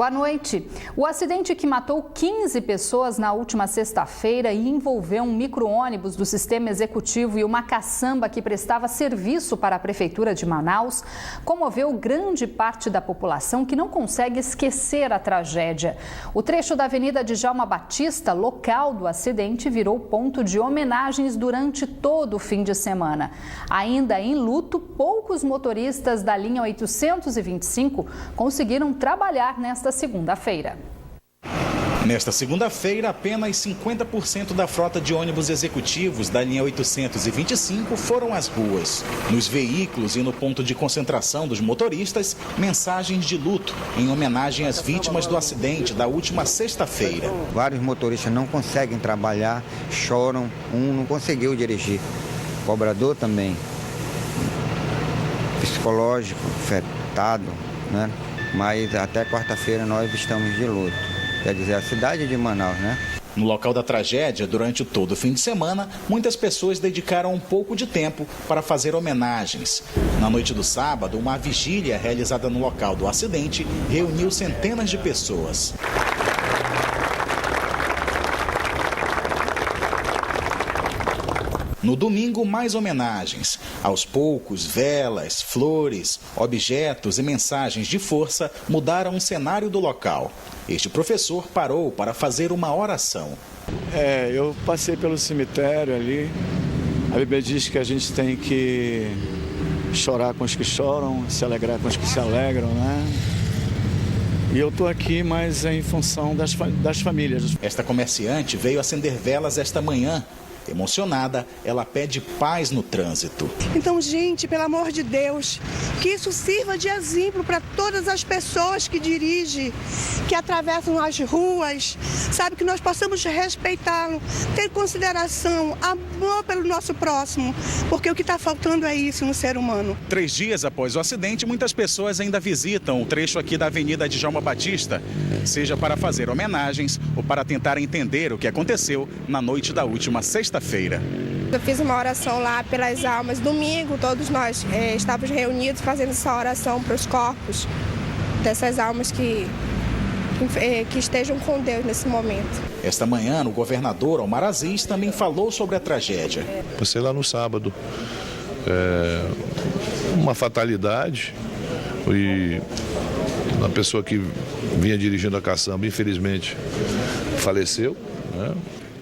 Boa noite. O acidente que matou 15 pessoas na última sexta-feira e envolveu um micro-ônibus do sistema executivo e uma caçamba que prestava serviço para a Prefeitura de Manaus comoveu grande parte da população que não consegue esquecer a tragédia. O trecho da Avenida Djalma Batista, local do acidente, virou ponto de homenagens durante todo o fim de semana. Ainda em luto, poucos motoristas da linha 825 conseguiram trabalhar nesta segunda-feira. Nesta segunda-feira, apenas 50% da frota de ônibus executivos da linha 825 foram às ruas. Nos veículos e no ponto de concentração dos motoristas, mensagens de luto em homenagem às vítimas do acidente da última sexta-feira. Vários motoristas não conseguem trabalhar, choram, um não conseguiu dirigir. O cobrador também, psicológico, afetado, né? Mas até quarta-feira nós estamos de luto. Quer dizer, a cidade de Manaus, né? No local da tragédia, durante todo o fim de semana, muitas pessoas dedicaram um pouco de tempo para fazer homenagens. Na noite do sábado, uma vigília realizada no local do acidente reuniu centenas de pessoas. No domingo, mais homenagens. Aos poucos, velas, flores, objetos e mensagens de força mudaram o cenário do local. Este professor parou para fazer uma oração. Eu passei pelo cemitério ali. A Bíblia diz que a gente tem que chorar com os que choram, se alegrar com os que se alegram, né? E eu estou aqui, mas em função das famílias. Esta comerciante veio acender velas esta manhã. Emocionada, ela pede paz no trânsito. Então, gente, pelo amor de Deus, que isso sirva de exemplo para todas as pessoas que dirigem, que atravessam as ruas, sabe, que nós possamos respeitá-lo, ter consideração, amor pelo nosso próximo, porque o que está faltando é isso no ser humano. 3 dias após o acidente, muitas pessoas ainda visitam o trecho aqui da Avenida Djalma Batista, seja para fazer homenagens ou para tentar entender o que aconteceu na noite da última sexta-feira. Eu fiz uma oração lá pelas almas. Domingo, todos nós estávamos reunidos fazendo essa oração para os corpos dessas almas que estejam com Deus nesse momento. Esta manhã, o governador Omar Aziz também falou sobre a tragédia. Passei lá no sábado. Uma fatalidade. E a pessoa que vinha dirigindo a caçamba, infelizmente, faleceu, né?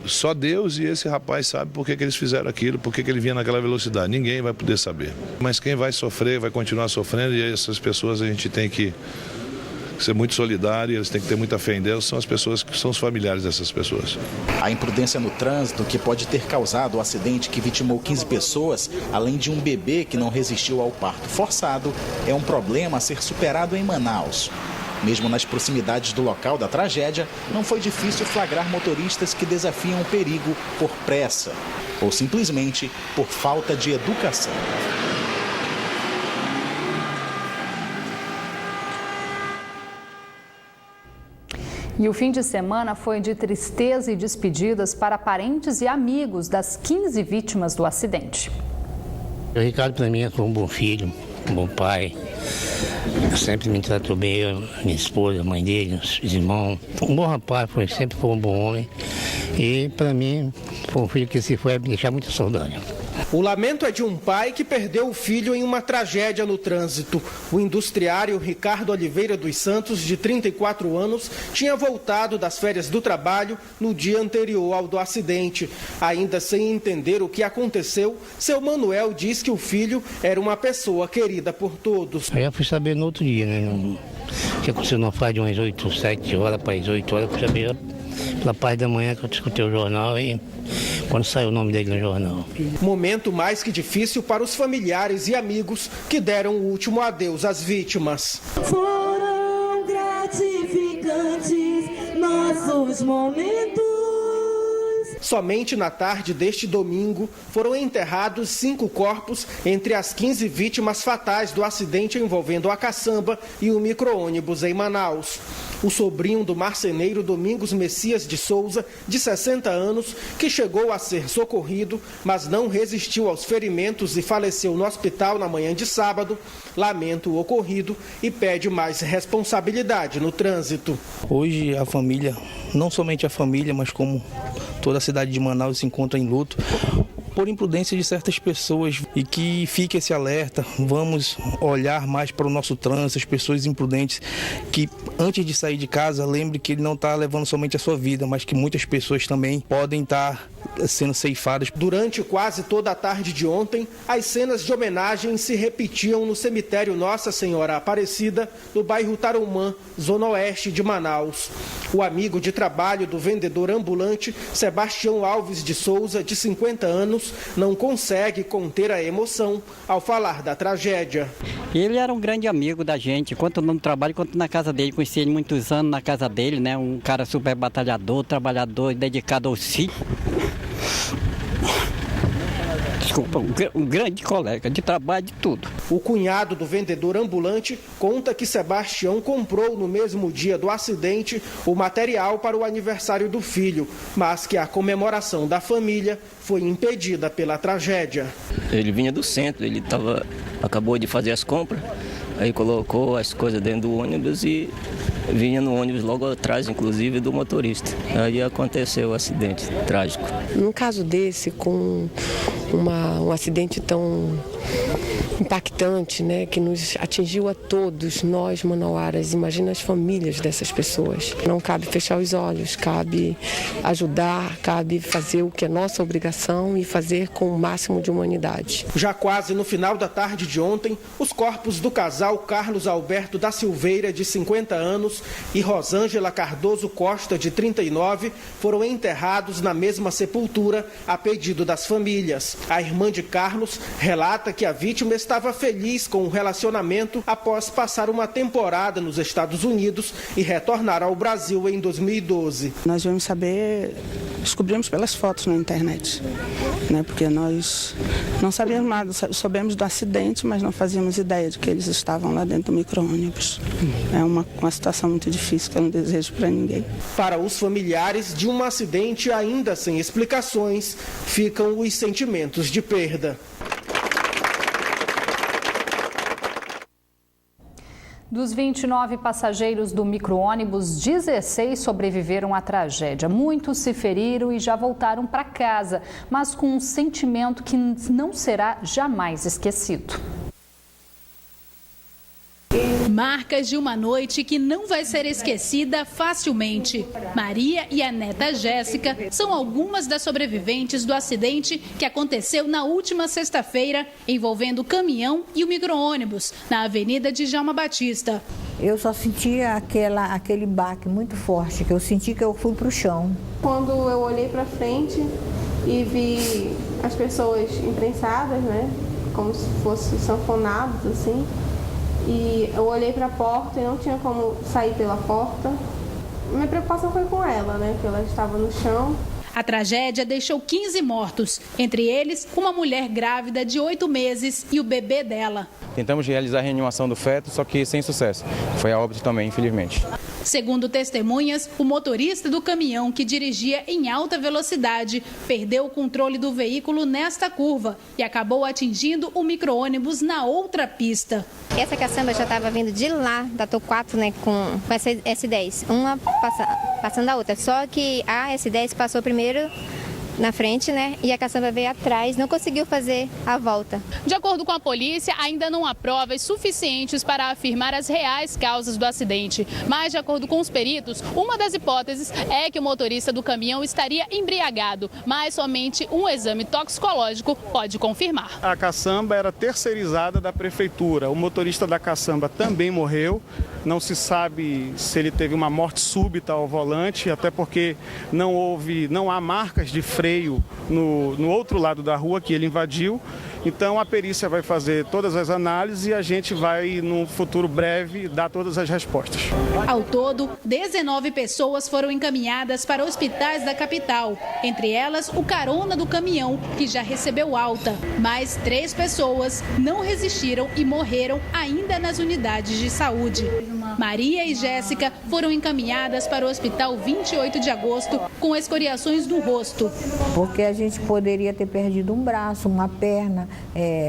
Só Deus e esse rapaz sabe por que eles fizeram aquilo, por que ele vinha naquela velocidade. Ninguém vai poder saber. Mas quem vai sofrer, vai continuar sofrendo, e essas pessoas a gente tem que ser muito solidário, eles têm que ter muita fé em Deus, são as pessoas que são os familiares dessas pessoas. A imprudência no trânsito, que pode ter causado o acidente que vitimou 15 pessoas, além de um bebê que não resistiu ao parto forçado, é um problema a ser superado em Manaus. Mesmo nas proximidades do local da tragédia, não foi difícil flagrar motoristas que desafiam o perigo por pressa ou simplesmente por falta de educação. E o fim de semana foi de tristeza e despedidas para parentes e amigos das 15 vítimas do acidente. O Ricardo, para mim, é como um bom filho, um bom pai. Sempre me tratou bem, eu, minha esposa, a mãe dele, os irmãos. Um bom rapaz, sempre foi um bom homem. E, para mim, foi um filho que se foi me deixar muito saudade. O lamento é de um pai que perdeu o filho em uma tragédia no trânsito. O industriário Ricardo Oliveira dos Santos, de 34 anos, tinha voltado das férias do trabalho no dia anterior ao do acidente. Ainda sem entender o que aconteceu, seu Manuel diz que o filho era uma pessoa querida por todos. Aí eu fui saber no outro dia, né? O que aconteceu na fase de umas 8, 7 horas para as 8 horas, eu fui saber pela parte da manhã que eu escutei o jornal e quando saiu o nome dele no jornal. Momento mais que difícil para os familiares e amigos que deram o último adeus às vítimas. Foram gratificantes nossos momentos. Somente na tarde deste domingo foram enterrados 5 corpos entre as 15 vítimas fatais do acidente envolvendo a caçamba e o micro-ônibus em Manaus. o sobrinho do marceneiro Domingos Messias de Souza, de 60 anos, que chegou a ser socorrido, mas não resistiu aos ferimentos e faleceu no hospital na manhã de sábado, lamenta o ocorrido e pede mais responsabilidade no trânsito. Hoje a família, não somente a família, mas como toda a cidade de Manaus se encontra em luto por imprudência de certas pessoas, e que fique esse alerta, vamos olhar mais para o nosso trânsito, as pessoas imprudentes, que antes de sair de casa, lembre que ele não está levando somente a sua vida, mas que muitas pessoas também podem estar sendo ceifadas. Durante quase toda a tarde de ontem, as cenas de homenagem se repetiam no cemitério Nossa Senhora Aparecida, no bairro Tarumã, zona oeste de Manaus. O amigo de trabalho do vendedor ambulante, Sebastião Alves de Souza, de 50 anos, não consegue conter a emoção ao falar da tragédia. Ele era um grande amigo da gente, quanto no trabalho, quanto na casa dele. Conheci ele muitos anos na casa dele, né? Um cara super batalhador, trabalhador, dedicado ao sítio. Desculpa, um grande colega de trabalho, de tudo. O cunhado do vendedor ambulante conta que Sebastião comprou no mesmo dia do acidente o material para o aniversário do filho, mas que a comemoração da família foi impedida pela tragédia. Ele vinha do centro, ele acabou de fazer as compras, aí colocou as coisas dentro do ônibus e vinha no ônibus logo atrás, inclusive, do motorista. Aí aconteceu o acidente trágico. Num caso desse, com um acidente tão impactante, né, que nos atingiu a todos, nós manauaras, imagina as famílias dessas pessoas. Não cabe fechar os olhos, cabe ajudar, cabe fazer o que é nossa obrigação e fazer com o máximo de humanidade. Já quase no final da tarde de ontem, os corpos do casal Carlos Alberto da Silveira, de 50 anos, e Rosângela Cardoso Costa, de 39, foram enterrados na mesma sepultura a pedido das famílias. A irmã de Carlos relata que a vítima estava feliz com o relacionamento após passar uma temporada nos Estados Unidos e retornar ao Brasil em 2012. Nós viemos saber, descobrimos pelas fotos na internet, né? Porque nós não sabíamos nada, soubemos do acidente, mas não fazíamos ideia de que eles estavam lá dentro do micro-ônibus. É uma situação muito difícil que eu não desejo para ninguém. Para os familiares de um acidente ainda sem explicações, ficam os sentimentos de perda. Dos 29 passageiros do micro-ônibus, 16 sobreviveram à tragédia. Muitos se feriram e já voltaram para casa, mas com um sentimento que não será jamais esquecido. Marcas de uma noite que não vai ser esquecida facilmente. Maria e a neta Jéssica são algumas das sobreviventes do acidente que aconteceu na última sexta-feira, envolvendo o caminhão e o micro-ônibus, na Avenida Djalma Batista. Eu só sentia aquele baque muito forte, que eu senti que eu fui para o chão. Quando eu olhei para frente e vi as pessoas imprensadas, né, como se fossem sanfonados, assim, e eu olhei para a porta e não tinha como sair pela porta. Minha preocupação foi com ela, né? Que ela estava no chão. A tragédia deixou 15 mortos, entre eles uma mulher grávida de 8 meses e o bebê dela. Tentamos realizar a reanimação do feto, só que sem sucesso. Foi a óbito também, infelizmente. Segundo testemunhas, o motorista do caminhão, que dirigia em alta velocidade, perdeu o controle do veículo nesta curva e acabou atingindo o micro-ônibus na outra pista. Essa caçamba já estava vindo de lá, da T4, né, com essa S10, uma passando a outra. Só que a S10 passou primeiro na frente, né? E a caçamba veio atrás, não conseguiu fazer a volta. De acordo com a polícia, ainda não há provas suficientes para afirmar as reais causas do acidente. Mas, de acordo com os peritos, uma das hipóteses é que o motorista do caminhão estaria embriagado, mas somente um exame toxicológico pode confirmar. A caçamba era terceirizada da prefeitura. O motorista da caçamba também morreu. Não se sabe se ele teve uma morte súbita ao volante, até porque não há marcas de freio no outro lado da rua que ele invadiu. Então a perícia vai fazer todas as análises e a gente vai, num futuro breve, dar todas as respostas. Ao todo, 19 pessoas foram encaminhadas para hospitais da capital, entre elas o carona do caminhão, que já recebeu alta. Mais 3 pessoas não resistiram e morreram ainda nas unidades de saúde. Maria e Jéssica foram encaminhadas para o hospital 28 de agosto com escoriações no rosto. Porque a gente poderia ter perdido um braço, uma perna,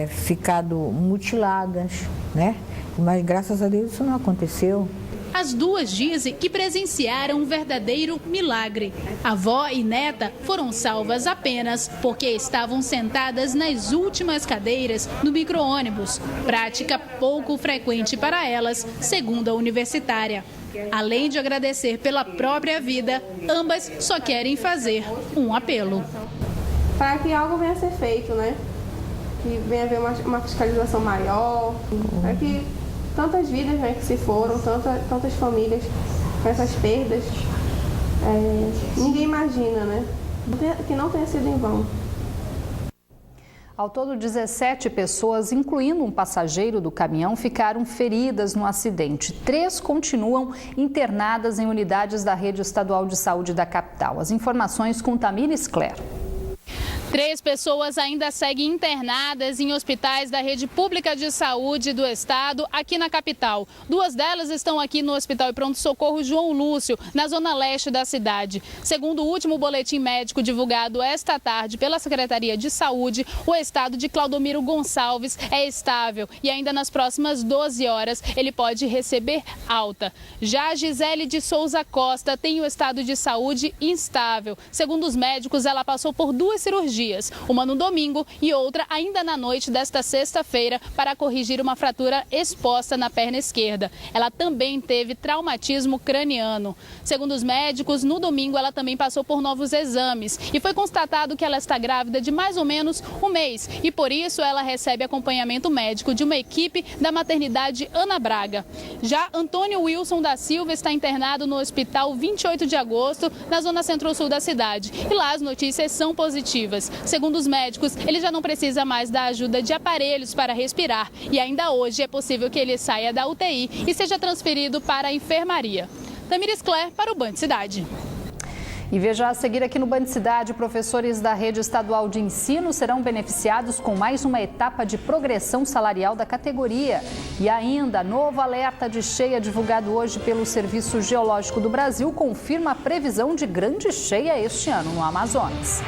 ficado mutiladas, né? Mas graças a Deus isso não aconteceu. As duas dizem que presenciaram um verdadeiro milagre. A avó e neta foram salvas apenas porque estavam sentadas nas últimas cadeiras do micro-ônibus, prática pouco frequente para elas, segundo a universitária. Além de agradecer pela própria vida, ambas só querem fazer um apelo. Para que algo venha a ser feito, né? Que venha haver uma fiscalização maior, para que tantas vidas, né, que se foram, tantas famílias com essas perdas, ninguém imagina, né? Que não tenha sido em vão. Ao todo, 17 pessoas, incluindo um passageiro do caminhão, ficaram feridas no acidente. 3 continuam internadas em unidades da Rede Estadual de Saúde da capital. As informações com Tamires Cler. 3 pessoas ainda seguem internadas em hospitais da rede pública de saúde do estado, aqui na capital. 2 delas estão aqui no Hospital e Pronto-Socorro João Lúcio, na zona leste da cidade. Segundo o último boletim médico divulgado esta tarde pela Secretaria de Saúde, o estado de Claudomiro Gonçalves é estável e ainda nas próximas 12 horas ele pode receber alta. Já a Gisele de Souza Costa tem o estado de saúde instável. Segundo os médicos, ela passou por 2 cirurgias. Uma no domingo e outra ainda na noite desta sexta-feira para corrigir uma fratura exposta na perna esquerda. Ela também teve traumatismo craniano. Segundo os médicos, no domingo ela também passou por novos exames e foi constatado que ela está grávida de mais ou menos um mês e por isso ela recebe acompanhamento médico de uma equipe da maternidade Ana Braga. Já Antônio Wilson da Silva está internado no Hospital 28 de agosto, na zona centro-sul da cidade. E lá as notícias são positivas. Segundo os médicos, ele já não precisa mais da ajuda de aparelhos para respirar e ainda hoje é possível que ele saia da UTI e seja transferido para a enfermaria. Tamires Cler para o Band Cidade. E veja a seguir aqui no Band Cidade, professores da Rede Estadual de Ensino serão beneficiados com mais uma etapa de progressão salarial da categoria. E ainda, novo alerta de cheia divulgado hoje pelo Serviço Geológico do Brasil confirma a previsão de grande cheia este ano no Amazonas.